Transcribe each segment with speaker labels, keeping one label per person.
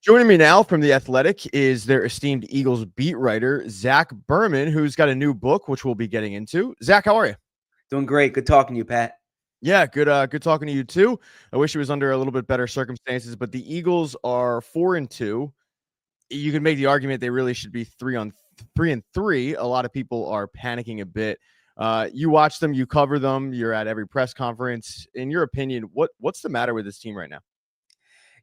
Speaker 1: Joining me now from The Athletic is their esteemed Eagles beat writer, Zach Berman, who's got a new book, which we'll be getting into. Zach, how are you?
Speaker 2: Doing great. Good talking to you, Pat.
Speaker 1: Yeah, good talking to you too. I wish it was under a little bit better circumstances, but the Eagles are 4-2. You can make the argument they really should be 3-3. A lot of people are panicking a bit. You watch them, you cover them, you're at every press conference. In your opinion, what's the matter with this team right now?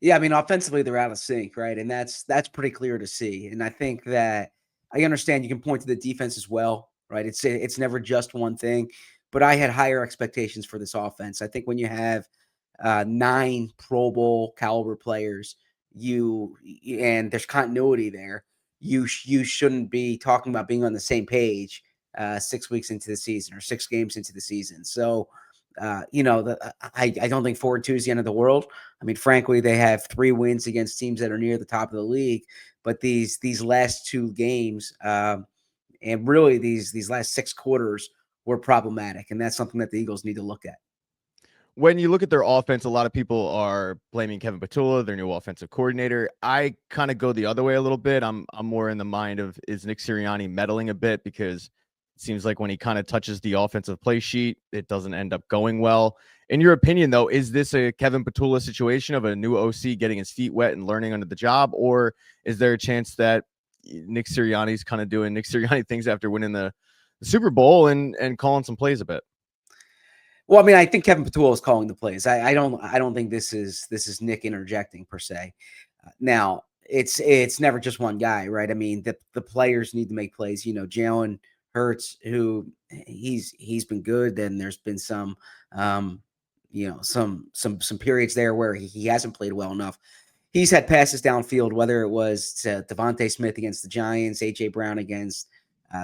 Speaker 2: Yeah, I mean, offensively, they're out of sync, right? And that's pretty clear to see. And I think that I understand you can point to the defense as well, right? It's never just one thing, but I had higher expectations for this offense. I think when you have 9 Pro Bowl caliber players, and there's continuity there, you shouldn't be talking about being on the same page 6 weeks into the season or 6 games into the season. So I don't think 4-2 is the end of the world. I mean, frankly, they have 3 wins against teams that are near the top of the league, but these last 2 games, and really these last 6 quarters were problematic, and that's something that the Eagles need to look at.
Speaker 1: When you look at their offense, a lot of people are blaming Kevin Patullo, their new offensive coordinator. I kind of go the other way a little bit. I'm more in the mind of, is Nick Sirianni meddling a bit, because it seems like when he kind of touches the offensive play sheet, it doesn't end up going well. In your opinion, though, is this a Kevin Patullo situation of a new OC getting his feet wet and learning under the job, or is there a chance that Nick Sirianni's kind of doing Nick Sirianni things after winning the Super Bowl and calling some plays a bit?
Speaker 2: Well, I mean, I think Kevin Patullo is calling the plays. I don't think this is Nick interjecting per se. Now, it's never just one guy, right? I mean, the players need to make plays. Jalen Hurts, who he's been good. Then there's been some some periods there where he hasn't played well enough. He's had passes downfield, whether it was to Devontae Smith against the Giants, AJ Brown against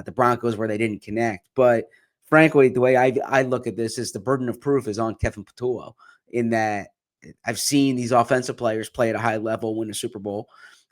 Speaker 2: the Broncos, where they didn't connect. But frankly, the way I look at this is the burden of proof is on Kevin Patullo, in that I've seen these offensive players play at a high level, win a Super Bowl.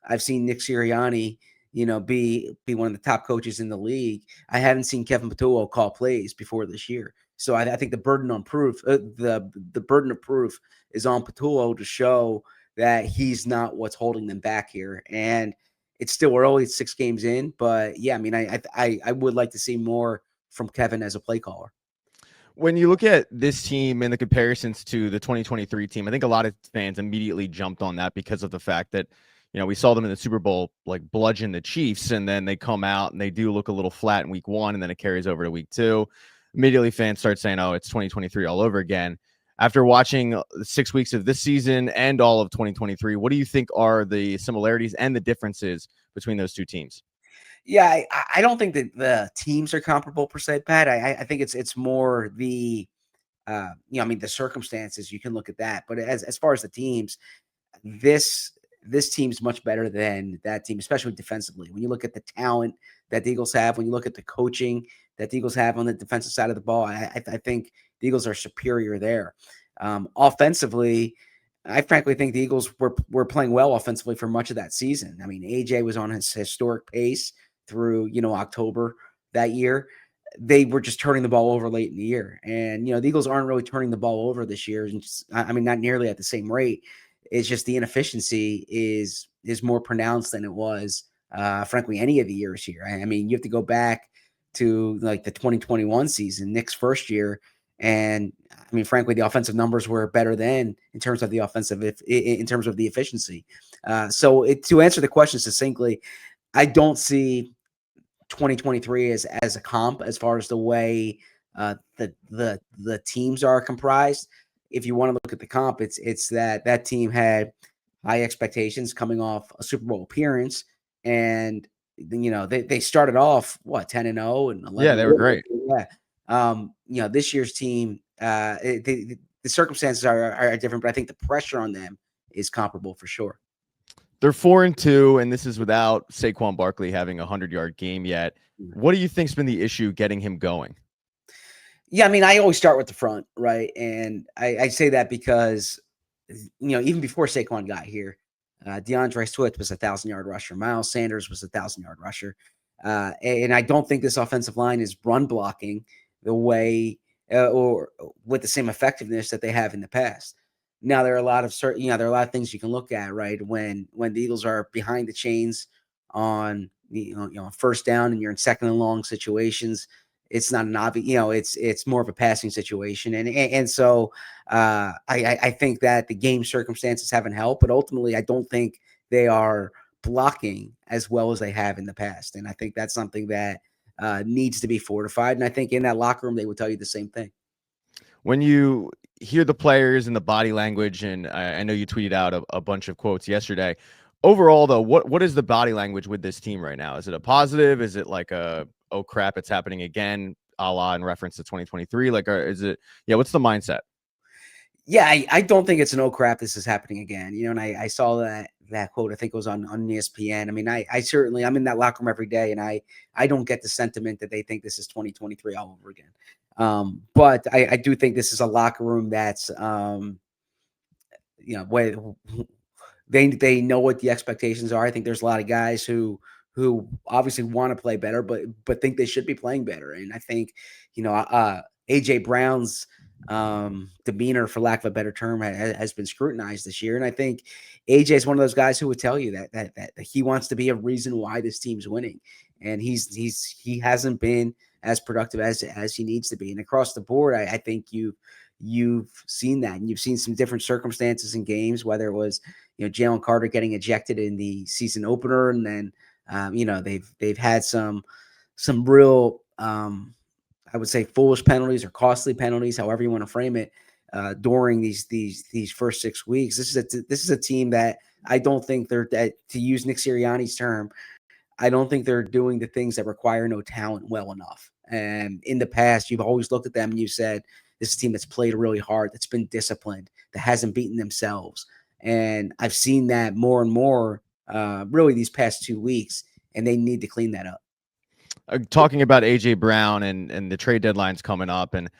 Speaker 2: I've seen Nick Sirianni, be one of the top coaches in the league. I haven't seen Kevin Patullo call plays before this year. So I think the burden on proof, the burden of proof is on Patullo to show that he's not what's holding them back here. And it's still early, it's 6 games in, but yeah, I mean, I would like to see more from Kevin as a play caller.
Speaker 1: When you look at this team and the comparisons to the 2023 team, I think a lot of fans immediately jumped on that because of the fact that, we saw them in the Super Bowl, like, bludgeon the Chiefs, and then they come out and they do look a little flat in week 1, and then it carries over to week 2. Immediately fans start saying, oh, it's 2023 all over again. After watching 6 weeks of this season and all of 2023, what do you think are the similarities and the differences between those two teams?
Speaker 2: Yeah, I don't think that the teams are comparable per se, Pat. I think it's more the I mean, the circumstances. You can look at that, but as far as the teams, this team's much better than that team, especially defensively. When you look at the talent that the Eagles have, when you look at the coaching that the Eagles have on the defensive side of the ball, I think the Eagles are superior there. Offensively, I frankly think the Eagles were playing well offensively for much of that season. I mean, AJ was on his historic pace through October that year. They were just turning the ball over late in the year, and the Eagles aren't really turning the ball over this year. And I mean, not nearly at the same rate. It's just the inefficiency is more pronounced than it was, frankly, any of the years here. I mean, you have to go back to like the 2021 season, Nick's first year, and I mean, frankly, the offensive numbers were better then in terms of the offensive, in terms of the efficiency. To answer the question succinctly, I don't see 2023 as a comp as far as the way the teams are comprised. If you want to look at the comp, it's that team had high expectations coming off a Super Bowl appearance, and they started off 10-0 and 11.
Speaker 1: Yeah, they were great.
Speaker 2: Yeah, this year's team, the circumstances are different, but I think the pressure on them is comparable for sure.
Speaker 1: They're 4-2, and this is without Saquon Barkley having a 100-yard game yet. What do you think's been the issue getting him going?
Speaker 2: Yeah, I mean, I always start with the front, right? And I say that because, even before Saquon got here, DeAndre Swift was a 1,000-yard rusher. Miles Sanders was a 1,000-yard rusher. And I don't think this offensive line is run blocking the way or with the same effectiveness that they have in the past. Now there are a lot of certain, there are a lot of things you can look at, right? When the Eagles are behind the chains on first down and you're in second and long situations, it's not an obvious, it's more of a passing situation, and so I think that the game circumstances haven't helped, but ultimately I don't think they are blocking as well as they have in the past, and I think that's something that needs to be fortified. And I think in that locker room they would tell you the same thing.
Speaker 1: When you hear the players and the body language, and I know you tweeted out a bunch of quotes yesterday. Overall, though, what is the body language with this team right now? Is it a positive? Is it like a, oh crap, it's happening again, a la in reference to 2023? Like, or is it, yeah, what's the mindset?
Speaker 2: Yeah, I don't think it's an oh crap, this is happening again. And I saw that quote. I think it was on ESPN. I mean, I certainly, I'm in that locker room every day, and I don't get the sentiment that they think this is 2023 all over again. But I do think this is a locker room that's where they know what the expectations are. I think there's a lot of guys who obviously want to play better, but think they should be playing better. And I think AJ Brown's demeanor, for lack of a better term, has been scrutinized this year. And I think AJ is one of those guys who would tell you that he wants to be a reason why this team's winning, and he hasn't been as productive as he needs to be. And across the board, I think you've seen that, and you've seen some different circumstances in games, whether it was Jalen Carter getting ejected in the season opener, and then they've had some real I would say foolish penalties or costly penalties, however you want to frame it, during these first 6 weeks. This is a team that I don't think to use Nick Sirianni's term, I don't think they're doing the things that require no talent well enough. And in the past, you've always looked at them and you said, this is a team that's played really hard, that's been disciplined, that hasn't beaten themselves. And I've seen that more and more really these past 2 weeks, and they need to clean that up.
Speaker 1: Talking about AJ Brown and the trade deadline's coming up, and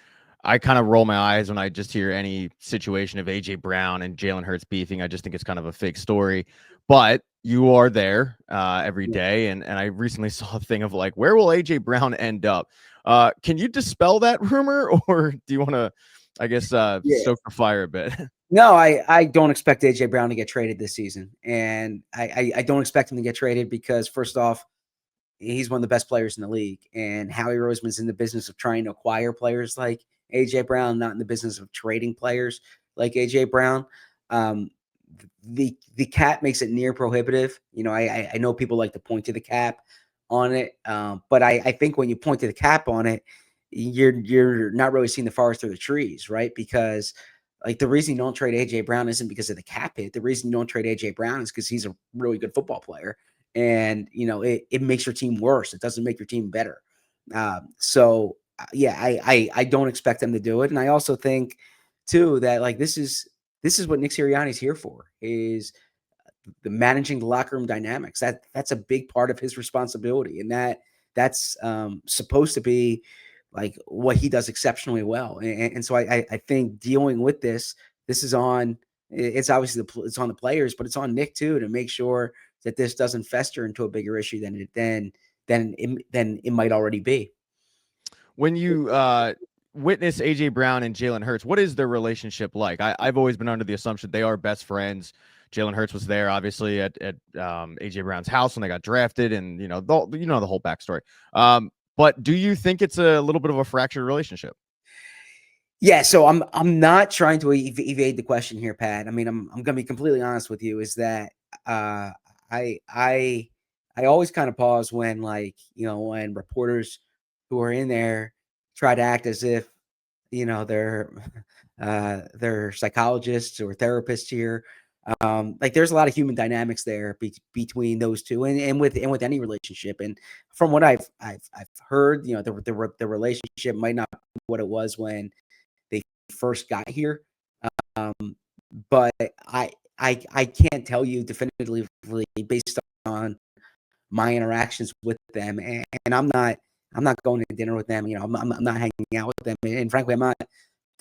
Speaker 1: I kind of roll my eyes when I just hear any situation of AJ Brown and Jalen Hurts beefing. I just think it's kind of a fake story. But you are there every day, and I recently saw a thing of like, where will AJ Brown end up? Can you dispel that rumor, or do you want to, I guess, stoke the fire a bit?
Speaker 2: No, I don't expect AJ Brown to get traded this season, and I don't expect him to get traded because, first off, he's one of the best players in the league, and Howie Roseman's in the business of trying to acquire players like AJ Brown, not in the business of trading players like AJ Brown. Um, the cap makes it near prohibitive. I know people like to point to the cap on it, but I think when you point to the cap on it, you're not really seeing the forest through the trees, right? Because like the reason you don't trade AJ Brown isn't because of the cap hit. The reason you don't trade AJ Brown is because he's a really good football player, and it makes your team worse. It doesn't make your team better. So yeah, I don't expect them to do it, and I also think too that like this is what Nick Sirianni's here for, is the managing the locker room dynamics. That's a big part of his responsibility, and that's supposed to be like what he does exceptionally well. And so I think dealing with this is on. It's obviously it's on the players, but it's on Nick too to make sure that this doesn't fester into a bigger issue than it might already be.
Speaker 1: When you witness AJ Brown and Jalen Hurts, what is their relationship like? I've always been under the assumption they are best friends. Jalen Hurts was there, obviously, at AJ Brown's house when they got drafted, and the whole backstory. But do you think it's a little bit of a fractured relationship?
Speaker 2: Yeah, so I'm not trying to evade the question here, Pat. I mean, I'm gonna be completely honest with you. Is that uh, I always kind of pause when when reporters who are in there try to act as if they're they're psychologists or therapists here. Like there's a lot of human dynamics there between those two, and with any relationship. And from what I've heard, the relationship might not be what it was when they first got here. Um, but I can't tell you definitively based on my interactions with them, and I'm not going to dinner with them. I'm not hanging out with them, and frankly, I'm not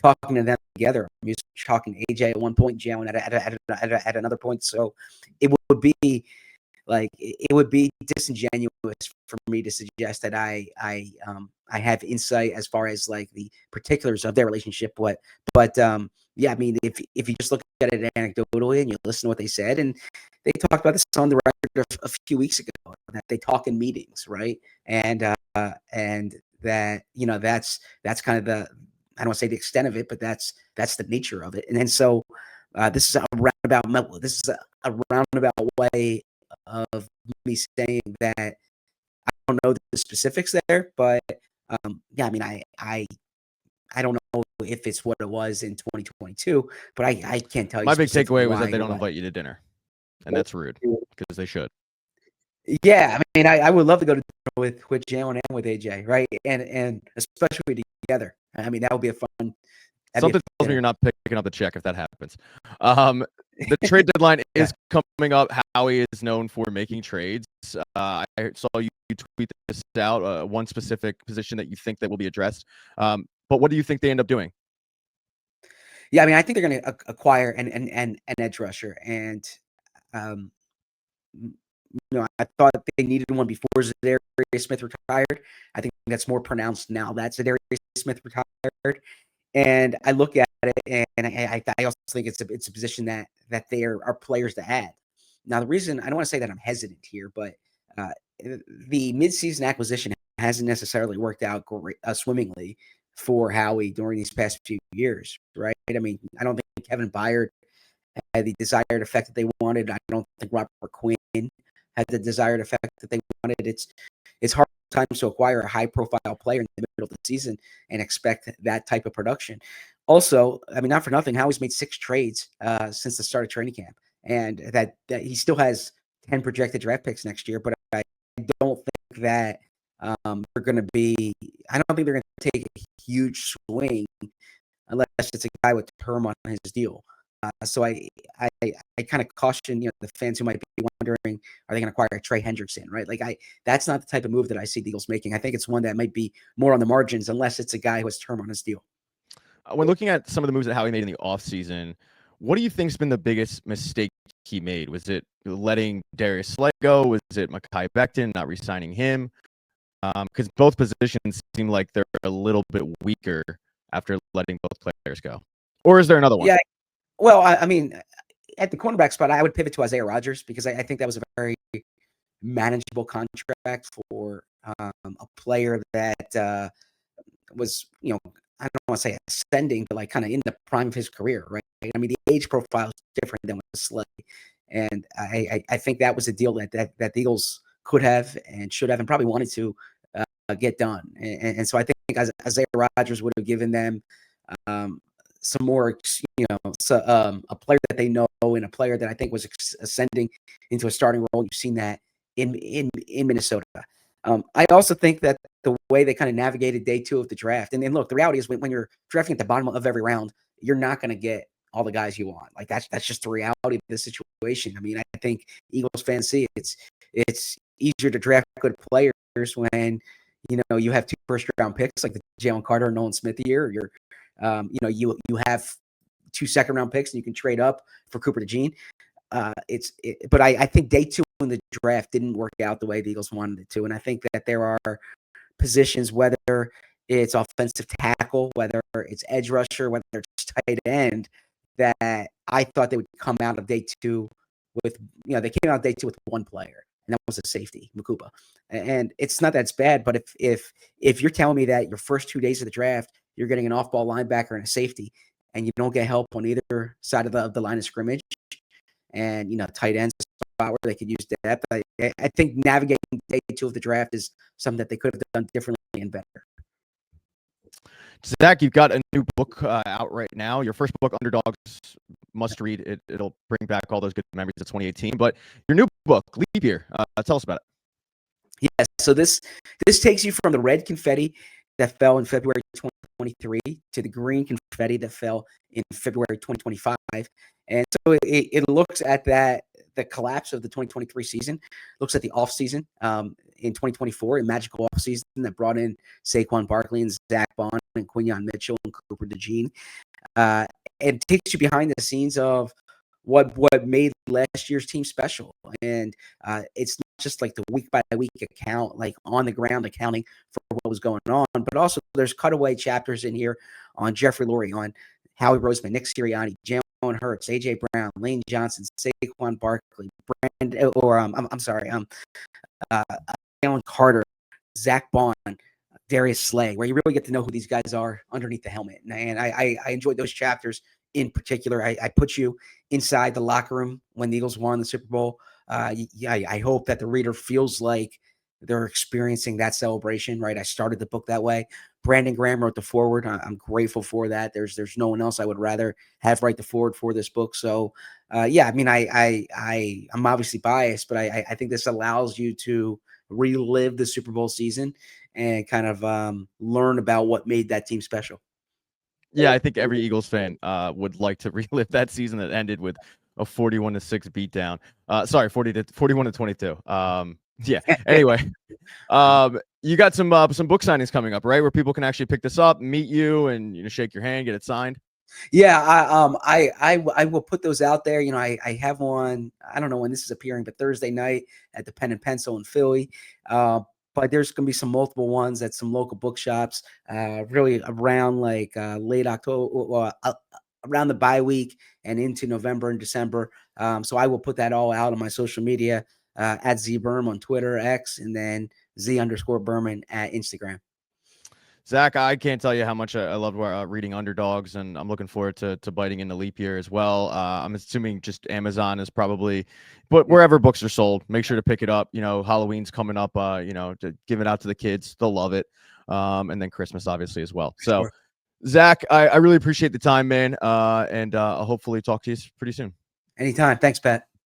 Speaker 2: talking to them together. I'm just talking to AJ at one point, Jalen at another point. So it would be Like it would be disingenuous for me to suggest that I have insight as far as like the particulars of their relationship. But yeah, I mean, if you just look at it anecdotally and you listen to what they said, and they talked about this on the record a few weeks ago, that they talk in meetings, right? And that that's kind of the, I don't want to say the extent of it, but that's the nature of it. And then so this is a roundabout way of me saying that I don't know the specifics there, but yeah, I mean, I don't know if it's what it was in 2022, but I can't tell you
Speaker 1: My big
Speaker 2: specifically
Speaker 1: takeaway was that
Speaker 2: why.
Speaker 1: they don't invite you to dinner, and that's rude because they should.
Speaker 2: Yeah, I mean, I would love to go to dinner with Jalen and with AJ, right? And especially together. I mean, that would be a fun.
Speaker 1: Something tells me you're not picking up the check if that happens. The trade deadline is coming up. Howie is known for making trades. I saw you tweet this out, one specific position that you think that will be addressed. But what do you think they end up doing?
Speaker 2: Yeah, I mean, I think they're going to acquire an edge rusher, and I thought they needed one before Za'Darius Smith retired. I think that's more pronounced now that Za'Darius Smith retired. And I look at it, and I also think it's a position that they are players to add. Now, the reason I don't want to say that I'm hesitant here, but the midseason acquisition hasn't necessarily worked out swimmingly for Howie during these past few years, right? I mean, I don't think Kevin Byard had the desired effect that they wanted. I don't think Robert Quinn had the desired effect that they wanted. It's hard times to acquire a high profile player in the middle of the season and expect that type of production. Also, I mean, not for nothing, Howie's made 6 trades since the start of training camp, and that he still has 10 projected draft picks next year. But I don't think that they're going to be. I don't think they're going to take a huge swing unless it's a guy with term on his deal. So I kind of caution the fans who might be wondering, are they going to acquire Trey Hendrickson, right? Like that's not the type of move that I see the Eagles making. I think it's one that might be more on the margins unless it's a guy who has term on his deal.
Speaker 1: When looking at some of the moves that Howie made in the offseason, what do you think's been the biggest mistake he made? Was it letting Darius Slay go? Was it Mekhi Becton not re-signing him? Because both positions seem like they're a little bit weaker after letting both players go. Or is there another one?
Speaker 2: Yeah. Well, I mean, at the cornerback spot, I would pivot to Isaiah Rodgers because I think that was a very manageable contract for a player that was, I don't want to say ascending, but like kind of in the prime of his career, right? I mean, the age profile is different than with Slay. And I think that was a deal that the Eagles could have and should have and probably wanted to get done. And so I think Isaiah Rodgers would have given them some more, a player that they know and a player that I think was ascending into a starting role. You've seen that in Minnesota. I also think that the way they kind of navigated day 2 of the draft, and then look, the reality is when you're drafting at the bottom of every round, you're not going to get all the guys you want. Like that's just the reality of the situation. I mean, I think Eagles fans see it's easier to draft good players when you have 2 first-round picks like the Jalen Carter and Nolan Smith year. You're you have 2 second-round picks and you can trade up for Cooper DeJean. But I think day 2 in the draft didn't work out the way the Eagles wanted it to. And I think that there are positions, whether it's offensive tackle, whether it's edge rusher, whether it's tight end, that I thought they would come out of day 2 with, they came out of day 2 with one player, and that was a safety, Makuba. And it's not that it's bad, but if you're telling me that your first 2 days of the draft, you're getting an off-ball linebacker and a safety, and you don't get help on either side of the line of scrimmage, and tight ends spot where they could use depth. I think navigating day 2 of the draft is something that they could have done differently and better.
Speaker 1: Zach, you've got a new book out right now. Your first book, Underdogs, must read. It'll bring back all those good memories of 2018. But your new book, Leap Year, tell us about it.
Speaker 2: Yes. So this takes you from the red confetti that fell in February 2023 to the green confetti that fell in February 2025. And so it looks at the collapse of the 2023 season, looks at the offseason in 2024, a magical offseason that brought in Saquon Barkley and Zach Bond and Quinyon Mitchell and Cooper DeJean. It takes you behind the scenes of what made last year's team special. And it's not just like the week by week account, like on the ground accounting for what was going on, but also there's cutaway chapters in here on Jeffrey Lurie, on Howie Roseman, Nick Sirianni, Jalen Hurts, AJ Brown, Lane Johnson, Saquon Barkley, uh, Jalen Carter, Zach Bond, Darius Slay, where you really get to know who these guys are underneath the helmet. And I enjoyed those chapters in particular. I put you inside the locker room when the Eagles won the Super Bowl. I hope that the reader feels like they're experiencing that celebration, right? I started the book that way. Brandon Graham wrote the foreword. I'm grateful for that. There's no one else I would rather have write the foreword for this book. So, yeah, I mean, I'm obviously biased, but I think this allows you to relive the Super Bowl season and kind of learn about what made that team special.
Speaker 1: Yeah, I think every Eagles fan would like to relive that season that ended with a 41-6 beatdown. Sorry, 41-22. Yeah. Anyway, you got some book signings coming up, right? Where people can actually pick this up, meet you, and shake your hand, get it signed.
Speaker 2: Yeah, I will put those out there. I have one. I don't know when this is appearing, but Thursday night at the Pen and Pencil in Philly. But there's going to be some multiple ones at some local bookshops. Really around like late October, around the bye week and into November and December. So I will put that all out on my social media at ZBerm on Twitter, X, and then Z_Berman at Instagram.
Speaker 1: Zach, I can't tell you how much I love reading Underdogs, and I'm looking forward to biting into Leap Year as well. I'm assuming just Amazon is probably, but wherever books are sold, make sure to pick it up. Halloween's coming up, to give it out to the kids. They'll love it. And then Christmas, obviously, as well. So,
Speaker 2: Sure.
Speaker 1: Zach, I really appreciate the time, man, and I'll hopefully talk to you pretty soon.
Speaker 2: Anytime. Thanks, Pat.